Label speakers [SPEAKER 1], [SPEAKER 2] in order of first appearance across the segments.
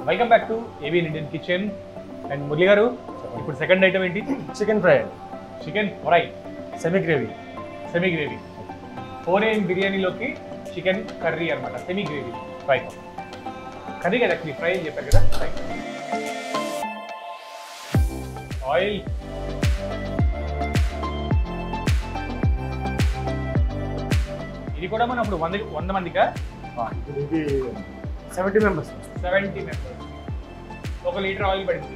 [SPEAKER 1] Welcome back to AVN Indian kitchen. And Murali గారు, ఇప్పుడు second item ఏంటి?
[SPEAKER 2] Chicken fry.
[SPEAKER 1] Chicken fry,
[SPEAKER 2] semi gravy.
[SPEAKER 1] 4AM బిర్యానీలోకి chicken curry అనమాట, semi gravy fry. Curry కదా actually, fry అని చెప్పారు కదా. ఆయిల్, ఇది కూడా మనం ఇప్పుడు 100 మందికా?
[SPEAKER 2] ఇది 70 మెంబర్స్.
[SPEAKER 1] 70 మెంబర్స్. 1 లీటర్ ఆయిల్ పడింది.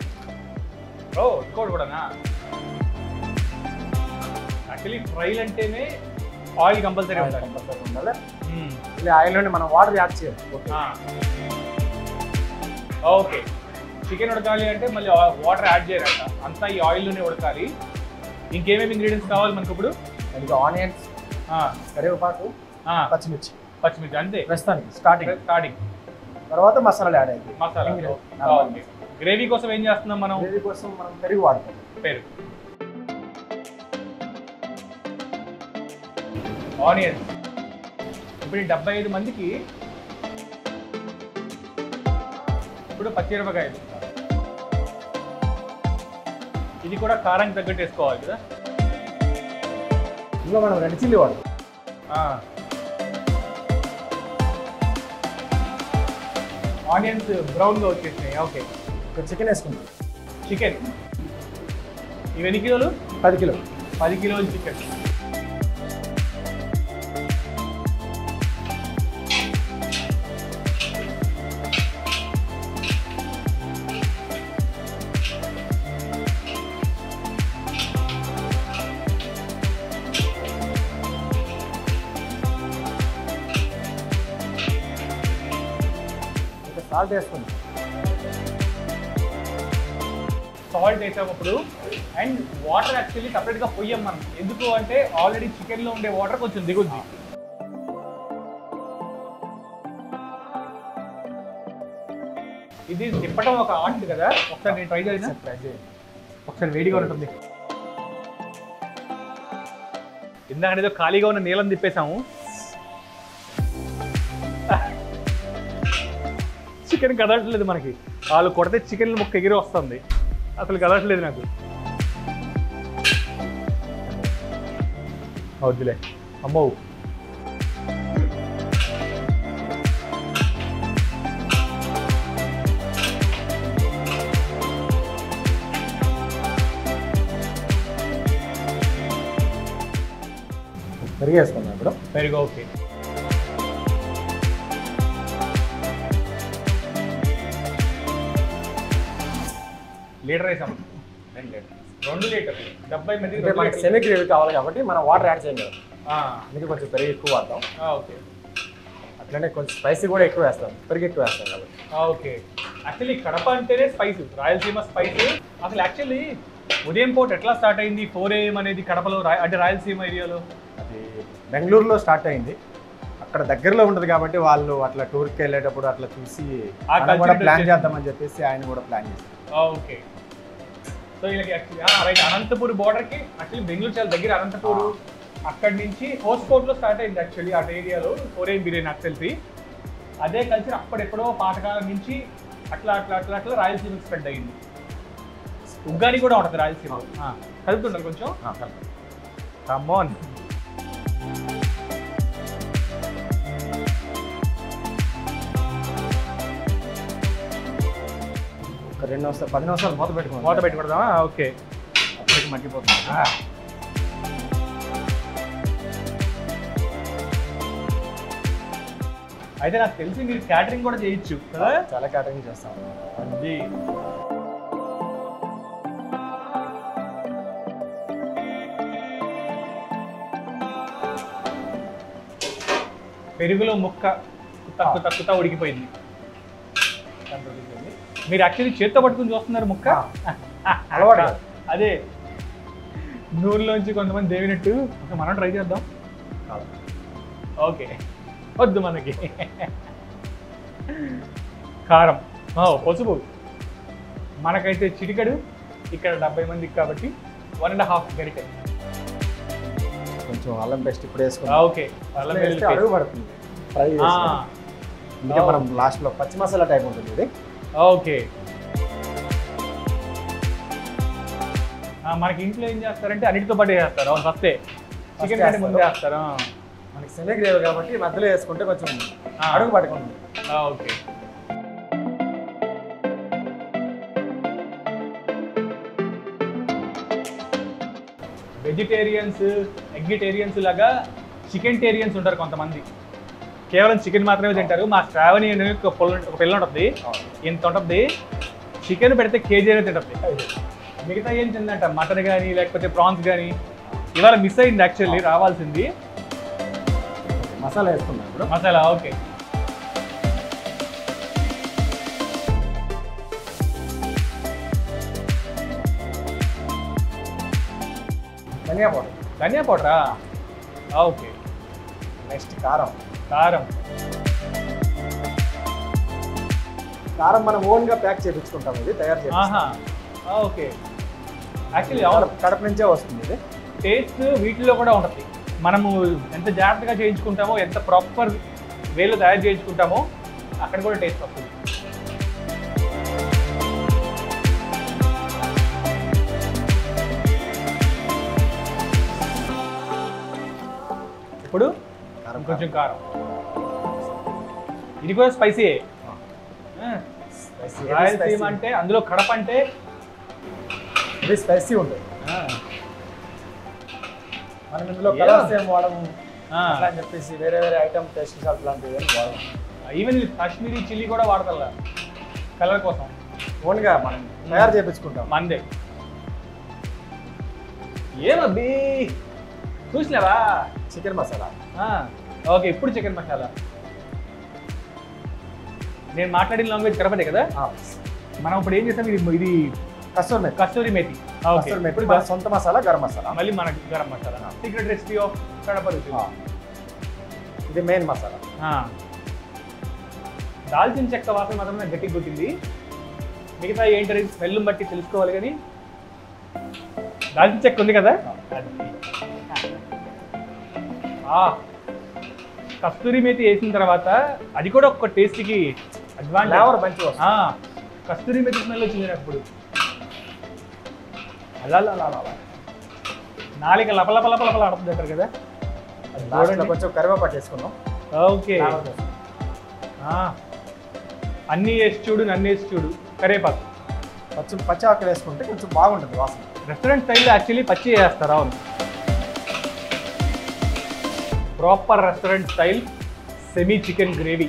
[SPEAKER 1] ఓ ఇంకోటి కూడానా? యాక్చువల్లీ ఫ్రైలు అంటేనే ఆయిల్ కంపల్సరీ ఉండాలి.
[SPEAKER 2] ఇలా ఆయిల్లోనే మనం వాటర్ యాడ్ చేయాలి.
[SPEAKER 1] ఓకే, చికెన్ ఉడకాలి అంటే మళ్ళీ వాటర్ యాడ్ చేయాలంట, అంతా ఈ ఆయిల్లోనే ఉడకాలి. ఇంకేమేమి ఇంగ్రీడియంట్స్ కావాలి మనకు ఇప్పుడు?
[SPEAKER 2] అది ఆనియన్స్, కరివేపాకు, పచ్చిమిర్చి
[SPEAKER 1] అంతే
[SPEAKER 2] ప్రస్తుతానికి స్టార్టింగ్. తర్వాత మసాలాలు యాడ్ అయ్యింది.
[SPEAKER 1] మసాలా. గ్రేవీ కోసం ఏం చేస్తున్నాం మనం?
[SPEAKER 2] గ్రేవీ కోసం మనం పెరుగు వాడతాం.
[SPEAKER 1] పెరుగు, ఆనియన్స్. ఇప్పుడు 75 మందికి ఇప్పుడు పచ్చిమిరపకాయలు. ఇది కూడా కారం తగ్గట్టు వేసుకోవాలి కదా.
[SPEAKER 2] ఇందులో మనం రెడ్ చిల్లీ వాడతాం.
[SPEAKER 1] ఆనియన్స్ బ్రౌన్గా వచ్చేసినాయి. ఓకే,
[SPEAKER 2] ఇక్కడ చికెన్ వేసుకుంటాం.
[SPEAKER 1] చికెన్ ఇవి ఎన్ని కిలోలు?
[SPEAKER 2] 10 కిలోలు.
[SPEAKER 1] 10 కిలోలు చికెన్.
[SPEAKER 2] సాల్ట్ వేసుకుంటాం.
[SPEAKER 1] సాల్ట్ వేసేటప్పుడు అండ్ వాటర్ యాక్చువల్లీ సపరేట్గా పొయ్యం మనం. ఎందుకు అంటే ఆల్రెడీ చికెన్లో ఉండే వాటర్ కొంచెం దిగుద్ది. ఇది తిప్పటం ఒక ఆర్ట్ కదా. ఒకసారి నేను ట్రై చేసిన. ఒకసారి వేడిగా ఉంటుంది. ఇందాక ఏదో ఖాళీగా ఉన్న నీళ్ళని తిప్పేసాము. చికెన్ కదలట్లేదు మనకి. వాళ్ళు కొడితే చికెన్ ముక్క ఎగిరి వస్తుంది, అసలు కదలట్లేదు నాకు. వద్దులే అమ్మో.
[SPEAKER 2] పెరుగు వేసుకుందాం ఇప్పుడు.
[SPEAKER 1] పెరుగు ఓకే. లీటర్ వేసాము. 2 లీటర్లు 70 మందికి.
[SPEAKER 2] మనకి సెమీ గ్రేవీ కావాలి కాబట్టి మనం వాటర్ యాడ్ చేయం కదా, అందుకే కొంచెం పెరుగు ఎక్కువ వాడతాం.
[SPEAKER 1] ఓకే,
[SPEAKER 2] అట్లనే కొంచెం స్పైసీ కూడా ఎక్కువ వేస్తాం, పెరుగు ఎక్కువ వేస్తాం కాబట్టి.
[SPEAKER 1] ఓకే, యాక్చువల్లీ కడప అంటేనే స్పైస్, రాయలసీమ స్పైస్. అసలు యాక్చువల్లీ ఉదయం పూట ఎట్లా స్టార్ట్ అయింది 4AM అనేది కడపలో, అంటే రాయలసీమ ఏరియాలో?
[SPEAKER 2] అది బెంగళూరులో స్టార్ట్ అయింది. అక్కడ దగ్గరలో ఉంటుంది కాబట్టి వాళ్ళు అట్లా టూర్కి వెళ్ళేటప్పుడు అట్లా చూసి కూడా ప్లాన్ చేద్దామని చెప్పేసి ఆయన కూడా ప్లాన్ చేశారు.
[SPEAKER 1] ఓకే, సో వీళ్ళకి యాక్చువల్లీ రైట్ అనంతపూర్ బోర్డర్కి, యాక్చువల్లీ బెంగళూరు చాలా దగ్గర అనంతపూర్, అక్కడి నుంచి హోస్కోట్లో స్టార్ట్ అయింది యాక్చువల్లీ ఆ ఏరియాలో 4AM బిర్యానీ. నాకు తెలిసి అదే కల్చర్ అప్పుడెప్పుడో పాతకాలం నుంచి అట్లా అట్లా అట్లా అట్లా రాయలసీమకి స్ప్రెడ్ అయ్యింది. ఉగ్గాని కూడా ఉంటుంది రాయలసీమ. కలుపుతున్నారు కొంచెం. కమోన్.
[SPEAKER 2] ఒక 10 నిమిషాలు మూత
[SPEAKER 1] పెట్టుకుందామా? ఓకే, అప్పటికి మగ్గిపోతుంది. అయితే నాకు తెలిసి మీరు క్యాటరింగ్ కూడా చేయొచ్చు కదా?
[SPEAKER 2] చాలా క్యాటరింగ్ చేస్తాం.
[SPEAKER 1] అది పెరుగులో ముక్క తక్కువ ఉడికిపోయింది. మీరు యాక్చువల్లీ చేత్తో పట్టుకుని చూస్తున్నారు ముక్క.
[SPEAKER 2] అలవాటు.
[SPEAKER 1] అదే నూనెలోంచి కొంతమంది దేవినట్టు. మనం ట్రై చేద్దాం. ఓకే, వద్దు మనకి. కారం, పసుపు మనకైతే చిటికెడు, ఇక్కడ 70 మందికి కాబట్టి 1.5 గరిటె.
[SPEAKER 2] కొంచెం అల్లం పేస్ట్ ఇప్పుడు వేసుకుందాం.
[SPEAKER 1] ఓకే, అల్లం
[SPEAKER 2] పేస్ట్ అడుగు పడుతుంది ఫ్రై చేసి. ఇంకా మనం లాస్ట్లో పచ్చి మసాలా టైప్ ఉంటుంది ఇది.
[SPEAKER 1] ఓకే. మనకి ఇంట్లో ఏం చేస్తారంటే అన్నిటితో పాటు వేస్తారు. అవును, ఫస్టే చికెన్ కంటే ముందే వేస్తారు.
[SPEAKER 2] మనకి సెమీ గ్రేవీ కాబట్టి మధ్యలో వేసుకుంటే కొంచెం అడుగు పట్టుకుంటుంది.
[SPEAKER 1] ఓకే. వెజిటేరియన్స్, ఎగ్గిటేరియన్స్ లాగా చికెన్ టేరియన్స్ ఉంటారు కొంతమంది. కేవలం చికెన్ మాత్రమే తింటారు. మా శ్రావణి అనే ఒక పిల్ల ఉంటుంది, ఇంత ఉంటుంది. చికెన్ పెడితే కేజీ అనేది తింటుంది. మిగతా ఏం తిందంట, మటన్ కానీ లేకపోతే ప్రాన్స్ కానీ. ఇవాళ మిస్ అయింది యాక్చువల్లీ, రావాల్సింది.
[SPEAKER 2] మసాలా వేసుకున్నాం ఇప్పుడు.
[SPEAKER 1] మసాలా ఓకే.
[SPEAKER 2] ధనియా పౌడర్.
[SPEAKER 1] ధనియా పౌడరా? ఓకే.
[SPEAKER 2] నెక్స్ట్ కారం.
[SPEAKER 1] కారం
[SPEAKER 2] కారం మనం ఓన్గా ప్యాక్ చేయించుకుంటాం, ఇది తయారు చేసి.
[SPEAKER 1] ఓకే. యాక్చువల్లీ అవును,
[SPEAKER 2] కడప నుంచే వస్తుంది ఇది.
[SPEAKER 1] టేస్ట్ వీటిలో కూడా ఉంటుంది. మనము ఎంత జాగ్రత్తగా చేయించుకుంటామో, ఎంత ప్రాపర్ వేలో తయారు చేయించుకుంటామో అక్కడ కూడా టేస్ట్ వస్తుంది. ఇప్పుడు కొంచెం కారం. ఇది కూడా స్పైసీ. రాయలసీమ అంటే అందులో కడప అంటే
[SPEAKER 2] ఇది స్పైసీ ఉంటుంది. మనం ఇందులో కలర్స్ ఏం వాడము అని చెప్పేసి వేరే వేరే ఐటమ్ టేస్ట్ సాల్ట్ లాంటివి ఏం వాడము.
[SPEAKER 1] ఈవెన్ కాశ్మీరీ చిల్లీ కూడా వాడతా కలర్ కోసం.
[SPEAKER 2] ఓన్గా మనం తయారు చేయించుకుంటాం
[SPEAKER 1] మందే. ఏమబ్బి చూసినావా?
[SPEAKER 2] చికెన్ మసాలా.
[SPEAKER 1] ఓకే, ఇప్పుడు చికెన్ మసాలా. నేను మాట్లాడిన లాంగ్వేజ్ కడపదే కదా. మనం ఇప్పుడు ఏం చేస్తాం, ఇది కస్తూరి మేతి.
[SPEAKER 2] సొంత మసాలా, గరం మసాలా.
[SPEAKER 1] మళ్ళీ మనకి garam masala, secret recipe of Kadapa రుచి.
[SPEAKER 2] ఇది మెయిన్ మసాలా.
[SPEAKER 1] దాల్చిన చెక్క వాసన మాత్రం నాకు గట్టిగా గుర్తింది. మిగతా ఏంటది స్మెల్ బట్టి తెలుసుకోవాలి. కానీ దాల్చిన చెక్క ఉంది కదా, కస్తూరి మేతి వేసిన తర్వాత అది కూడా ఒక టేస్ట్కి అడ్వాంటేజ్.
[SPEAKER 2] మంచిగా
[SPEAKER 1] కస్తూరి మేతి స్మెల్ వచ్చింది అప్పుడు. అలా నాలుక లపలపలపలపల ఆడుతుంది అంటారు కదా.
[SPEAKER 2] కొంచెం కరివేపాకు వేసుకున్నాం.
[SPEAKER 1] ఓకే. అన్నీ వేసి చూడు, నన్ను వేసి చూడు. కరివేపాకు
[SPEAKER 2] కొంచెం పచ్చి ఆకులు వేసుకుంటే కొంచెం బాగుంటుంది వాసన.
[SPEAKER 1] రెస్టారెంట్ స్టైల్లో యాక్చువల్లీ పచ్చి వేస్తారు. అవును, proper restaurant style semi chicken gravy.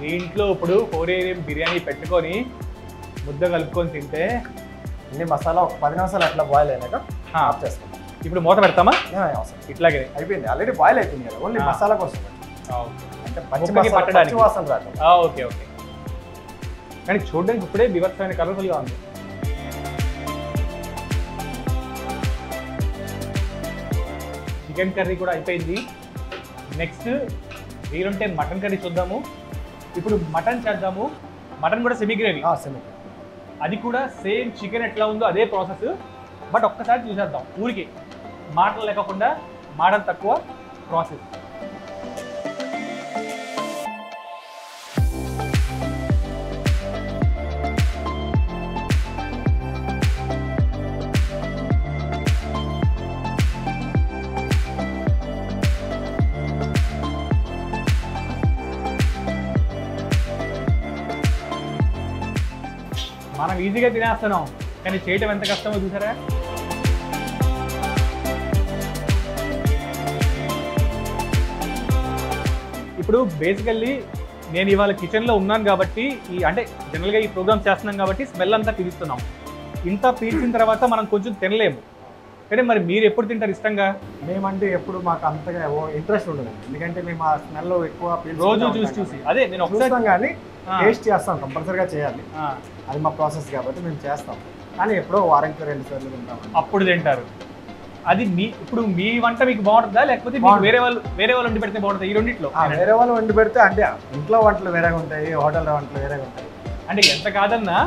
[SPEAKER 1] దీంట్లో ఇప్పుడు 4 AM బిర్యానీ పెట్టుకొని ముద్ద కలుపుకొని తింటే
[SPEAKER 2] అన్ని మసాలా ఒక 10 నిమిషాలు అట్లా బాయిల్ అయినాక ఆఫ్ చేసుకుంటాం.
[SPEAKER 1] ఇప్పుడు మూత పెడతామా? ఇట్లాగే
[SPEAKER 2] అయిపోయింది, ఆల్రెడీ బాయిల్ అయిపోయింది కదా. ఓన్లీ మసాలా కోసం అంటే పచ్చి వాసన రాదు.
[SPEAKER 1] Okay okay. కానీ చూడడానికి ఇప్పుడే బీభత్సమైన కలర్ఫుల్గా ఉంది. చికెన్ కర్రీ కూడా అయిపోయింది. నెక్స్ట్ వీలుంటే మటన్ కర్రీ చూద్దాము. ఇప్పుడు మటన్ చేద్దాము. మటన్ కూడా సెమీ గ్రేవీ. అది కూడా సేమ్ చికెన్ ఎట్లా ఉందో అదే ప్రాసెస్. బట్ ఒక్కసారి చూసేద్దాం, ఊరికి మాటలు లేకుండా, మాటలు తక్కువ, ప్రాసెస్. మనం ఈజీగా తినేస్తున్నాం, కానీ చేయటం ఎంత కష్టమో చూసారా? ఇప్పుడు బేసికల్లీ నేను ఇవాళ కిచెన్లో ఉన్నాను కాబట్టి, అంటే జనరల్గా ఈ ప్రోగ్రామ్ చేస్తున్నాం కాబట్టి స్మెల్ అంతా పీలుస్తున్నాం. ఇంత పీల్చిన తర్వాత మనం కొంచెం తినలేము. కానీ మరి మీరు ఎప్పుడు తింటారు ఇష్టంగా?
[SPEAKER 2] మేమంటే ఎప్పుడు మాకు అంతగా ఇంట్రెస్ట్ ఉండదు, ఎందుకంటే మేము ఆ స్మెల్ ఎక్కువ
[SPEAKER 1] రోజు చూసి అదే నేను ఒకసారి
[SPEAKER 2] కానీ టేస్ట్ చేస్తాం, కంపల్సరీగా చేయాలి. అది మా ప్రాసెస్ కాబట్టి మేము చేస్తాం. కానీ ఎప్పుడో వారానికి 2 సార్లు తింటాం,
[SPEAKER 1] అప్పుడు తింటారు. అది ఇప్పుడు మీ వంట మీకు బాగుంటుందా, లేకపోతే మీకు వేరే వాళ్ళు వండి పెడితే బాగుంటుంది? ఈ రెండిట్లో
[SPEAKER 2] వేరే వాళ్ళు వండి పెడితే, అంటే ఇంట్లో వంటలు వేరేగా ఉంటాయి, హోటల్ వంటలు వేరేగా ఉంటాయి.
[SPEAKER 1] అంటే ఎంత కాదన్నా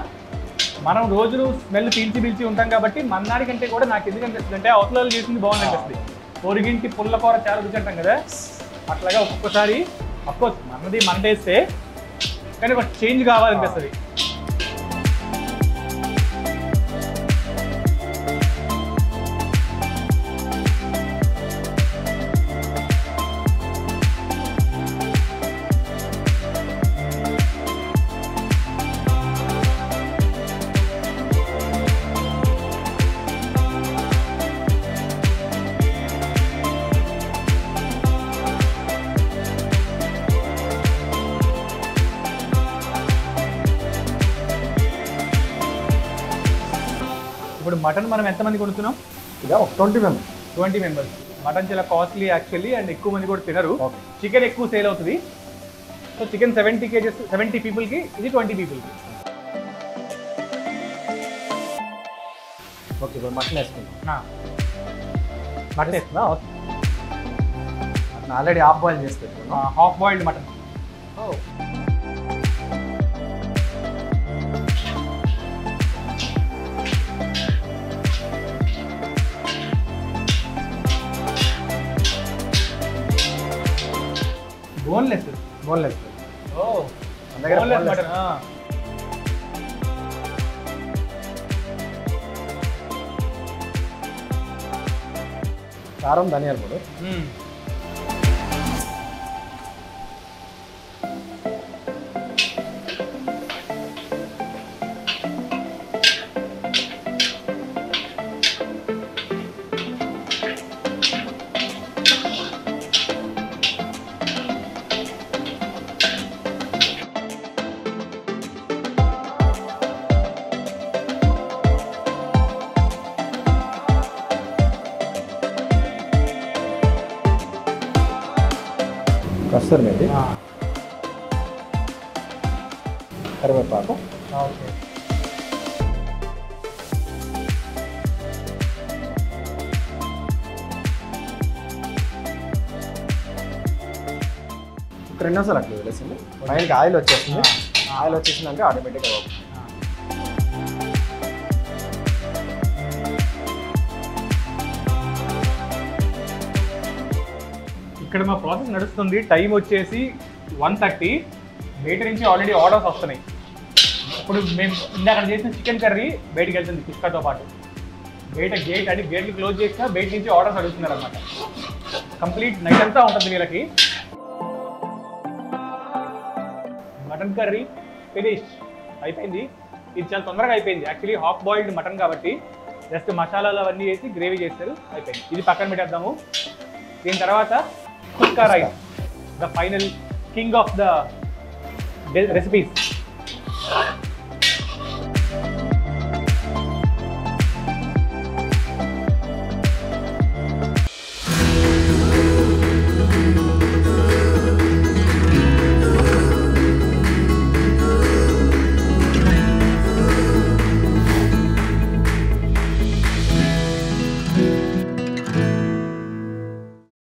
[SPEAKER 1] మనం రోజులు స్మెల్ పీల్చి ఉంటాం కాబట్టి మన్నాడి కంటే కూడా నాకు ఎందుకు అనిపిస్తుంది అంటే అవతల చేసింది బాగుంది అనిపిస్తుంది. పొరిగింటి పుల్లకూర చాలా రుచి అంటాం కదా, అట్లాగా ఒక్కొక్కసారి అఫ్కోర్స్ మనది మన టేస్తే కానీ ఒక చేంజ్ కావాలనిపిస్తుంది. ఇప్పుడు మటన్ మనం ఎంతమంది కొనుక్కున్నాం?
[SPEAKER 2] ఇక ఒక 20
[SPEAKER 1] మెంబర్స్. మటన్ చాలా కాస్ట్లీ యాక్చువల్లీ అండ్ ఎక్కువ మంది కూడా తినరు.
[SPEAKER 2] ఓకే.
[SPEAKER 1] చికెన్ ఎక్కువ సేల్ అవుతుంది. సో చికెన్ 70 kgs 70 పీపుల్కి, ఇది 20 పీపుల్కి.
[SPEAKER 2] ఓకే, ఇప్పుడు మటన్ వేసుకుంటాం.
[SPEAKER 1] మటన్ వేస్తుందా?
[SPEAKER 2] మటన్ ఆల్రెడీ హాఫ్ బాయిల్ చేసి పెట్టుకున్నాం.
[SPEAKER 1] Half boiled mutton. Boneless.
[SPEAKER 2] Boneless.
[SPEAKER 1] Oh, boneless mutton.
[SPEAKER 2] కారం, ధనియాల పొడి. కస్తూరి మేతి, కరివేపాకు.
[SPEAKER 1] ఓకే.
[SPEAKER 2] ఒక 2 నిమిషాలు అట్లా వదిలేసింది. పైనకి ఆయిల్ వచ్చేస్తుంది. ఆయిల్ వచ్చేసిందంటే ఆటోమేటిక్గా
[SPEAKER 1] ఇక్కడ మా ప్రాసెస్ నడుస్తుంది. టైం వచ్చేసి 1:30. బయట నుంచి ఆల్రెడీ ఆర్డర్స్ వస్తున్నాయి. ఇప్పుడు మేము ఇందాక చేసిన చికెన్ కర్రీ బయటికి వెళ్తుంది కుష్కాతో పాటు. బయట గేట్ అని గేట్లు క్లోజ్ చేసినా బయట నుంచి ఆర్డర్స్ అడుగుతున్నారు అనమాట. కంప్లీట్ నైట్ అంతా ఉంటుంది వీళ్ళకి. మటన్ కర్రీ ఫినిష్ అయిపోయింది. ఇది చాలా తొందరగా అయిపోయింది. యాక్చువల్లీ హాఫ్ బాయిల్డ్ మటన్ కాబట్టి జస్ట్ మసాలాలు అవన్నీ వేసి గ్రేవీ చేస్తారు, అయిపోయింది. ఇది పక్కన పెట్టేద్దాము. దీని తర్వాత kushka rice, the final king of the recipes.